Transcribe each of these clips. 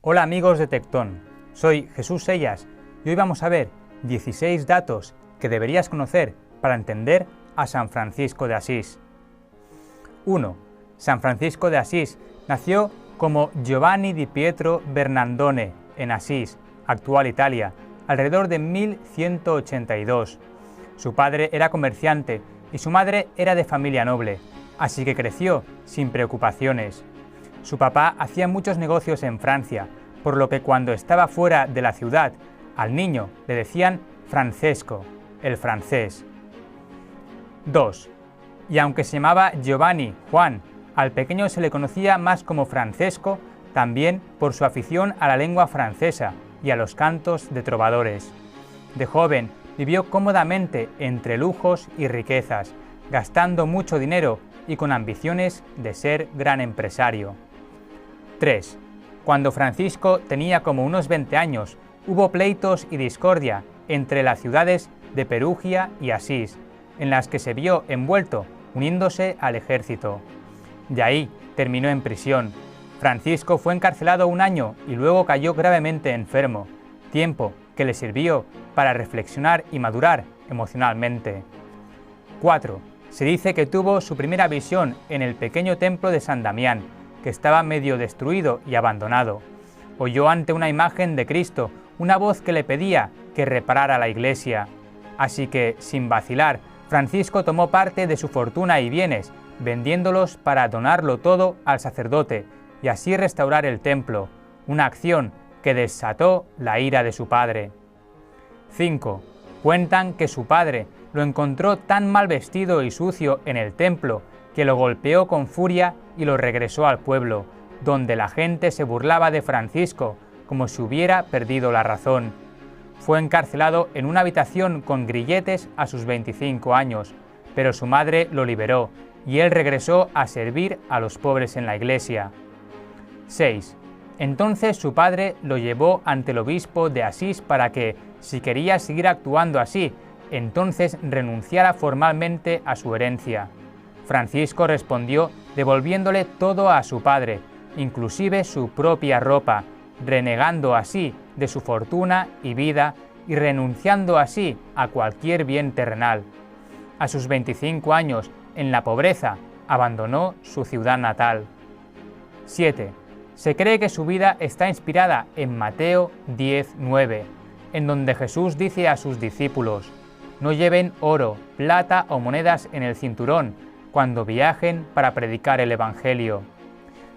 Hola amigos de Tectón, soy Jesús Sellas y hoy vamos a ver 16 datos que deberías conocer para entender a San Francisco de Asís. 1. San Francisco de Asís nació como Giovanni di Pietro Bernardone en Asís, actual Italia, alrededor de 1182. Su padre era comerciante y su madre era de familia noble, así que creció sin preocupaciones. Su papá hacía muchos negocios en Francia, por lo que cuando estaba fuera de la ciudad, al niño le decían Francesco, el francés. 2. Y aunque se llamaba Giovanni, Juan, al pequeño se le conocía más como Francesco, también por su afición a la lengua francesa y a los cantos de trovadores. De joven vivió cómodamente entre lujos y riquezas, gastando mucho dinero y con ambiciones de ser gran empresario. 3. Cuando Francisco tenía como unos 20 años, hubo pleitos y discordia entre las ciudades de Perugia y Asís, en las que se vio envuelto uniéndose al ejército. De ahí terminó en prisión. Francisco fue encarcelado un año y luego cayó gravemente enfermo, tiempo que le sirvió para reflexionar y madurar emocionalmente. 4. Se dice que tuvo su primera visión en el pequeño templo de San Damián, que estaba medio destruido y abandonado. Oyó ante una imagen de Cristo una voz que le pedía que reparara la iglesia. Así que, sin vacilar, Francisco tomó parte de su fortuna y bienes, vendiéndolos para donarlo todo al sacerdote y así restaurar el templo, una acción que desató la ira de su padre. 5. Cuentan que su padre lo encontró tan mal vestido y sucio en el templo que lo golpeó con furia y lo regresó al pueblo, donde la gente se burlaba de Francisco como si hubiera perdido la razón. Fue encarcelado en una habitación con grilletes a sus 25 años, pero su madre lo liberó y él regresó a servir a los pobres en la iglesia. 6. Entonces su padre lo llevó ante el obispo de Asís para que, si quería seguir actuando así, entonces renunciara formalmente a su herencia. Francisco respondió devolviéndole todo a su padre, inclusive su propia ropa, renegando así de su fortuna y vida y renunciando así a cualquier bien terrenal. A sus 25 años, en la pobreza, abandonó su ciudad natal. 7. Se cree que su vida está inspirada en Mateo 10:9, en donde Jesús dice a sus discípulos: no lleven oro, plata o monedas en el cinturón cuando viajen para predicar el Evangelio.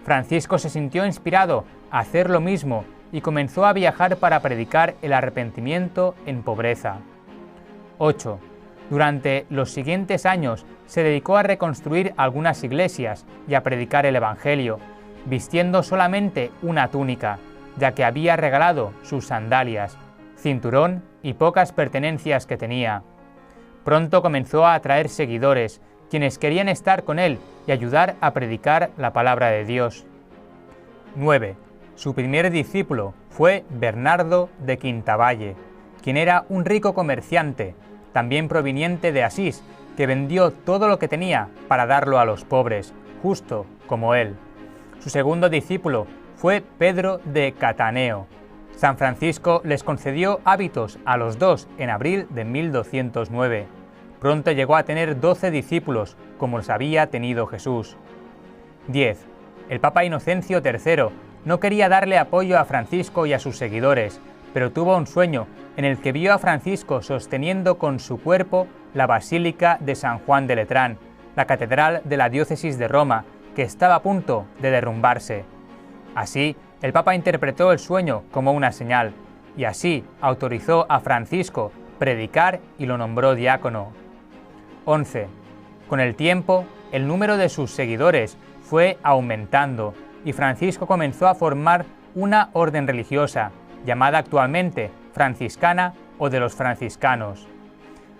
Francisco se sintió inspirado a hacer lo mismo y comenzó a viajar para predicar el arrepentimiento en pobreza. 8. Durante los siguientes años se dedicó a reconstruir algunas iglesias y a predicar el Evangelio, vistiendo solamente una túnica, ya que había regalado sus sandalias, cinturón y pocas pertenencias que tenía. Pronto comenzó a atraer seguidores, quienes querían estar con él y ayudar a predicar la palabra de Dios. 9. Su primer discípulo fue Bernardo de Quintavalle, quien era un rico comerciante, también proveniente de Asís, que vendió todo lo que tenía para darlo a los pobres, justo como él. Su segundo discípulo fue Pedro de Cataneo. San Francisco les concedió hábitos a los dos en abril de 1209. Pronto llegó a tener 12 discípulos, como los había tenido Jesús. 10. El Papa Inocencio III no quería darle apoyo a Francisco y a sus seguidores, pero tuvo un sueño en el que vio a Francisco sosteniendo con su cuerpo la Basílica de San Juan de Letrán, la catedral de la diócesis de Roma, que estaba a punto de derrumbarse. Así, el Papa interpretó el sueño como una señal, y así autorizó a Francisco predicar y lo nombró diácono. 11. Con el tiempo, el número de sus seguidores fue aumentando y Francisco comenzó a formar una orden religiosa, llamada actualmente franciscana o de los franciscanos.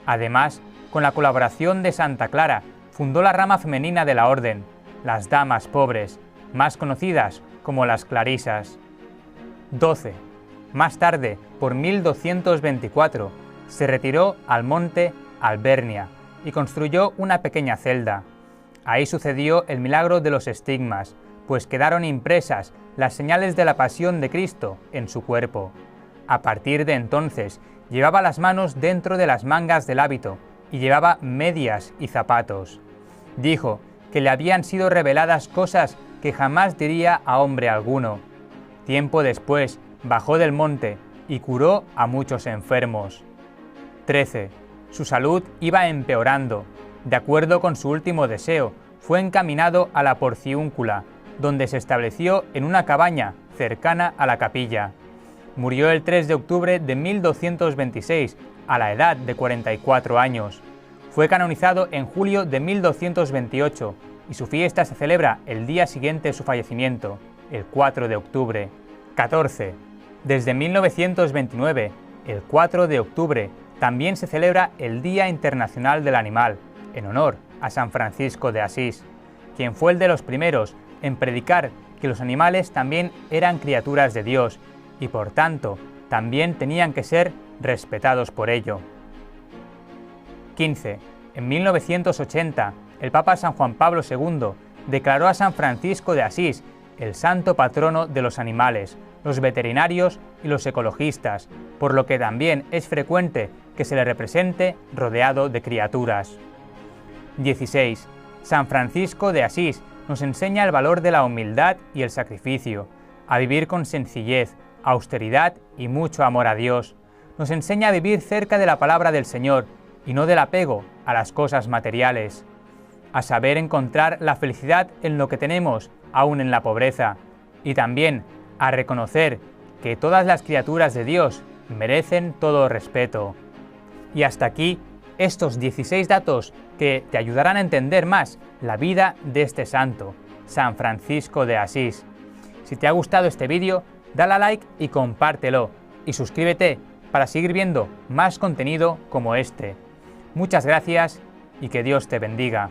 Además, con la colaboración de Santa Clara, fundó la rama femenina de la orden, las Damas Pobres, más conocidas como las Clarisas. 12. Más tarde, por 1224, se retiró al monte Albernia y construyó una pequeña celda. Ahí sucedió el milagro de los estigmas, pues quedaron impresas las señales de la pasión de Cristo en su cuerpo. A partir de entonces, llevaba las manos dentro de las mangas del hábito y llevaba medias y zapatos. Dijo que le habían sido reveladas cosas que jamás diría a hombre alguno. Tiempo después, bajó del monte y curó a muchos enfermos. 13. Su salud iba empeorando. De acuerdo con su último deseo, fue encaminado a la Porciúncula, donde se estableció en una cabaña cercana a la capilla. Murió el 3 de octubre de 1226, a la edad de 44 años. Fue canonizado en julio de 1228 y su fiesta se celebra el día siguiente de su fallecimiento, el 4 de octubre. 14. Desde 1929, el 4 de octubre, también se celebra el Día Internacional del Animal, en honor a San Francisco de Asís, quien fue el de los primeros en predicar que los animales también eran criaturas de Dios y por tanto también tenían que ser respetados por ello. 15. En 1980, el Papa San Juan Pablo II declaró a San Francisco de Asís el santo patrono de los animales, los veterinarios y los ecologistas, por lo que también es frecuente que se le represente rodeado de criaturas. 16. San Francisco de Asís nos enseña el valor de la humildad y el sacrificio, a vivir con sencillez, austeridad y mucho amor a Dios. Nos enseña a vivir cerca de la palabra del Señor y no del apego a las cosas materiales, a saber encontrar la felicidad en lo que tenemos, aun en la pobreza, y también a reconocer que todas las criaturas de Dios merecen todo respeto. Y hasta aquí estos 16 datos que te ayudarán a entender más la vida de este santo, San Francisco de Asís. Si te ha gustado este vídeo, dale a like y compártelo, y suscríbete para seguir viendo más contenido como este. Muchas gracias y que Dios te bendiga.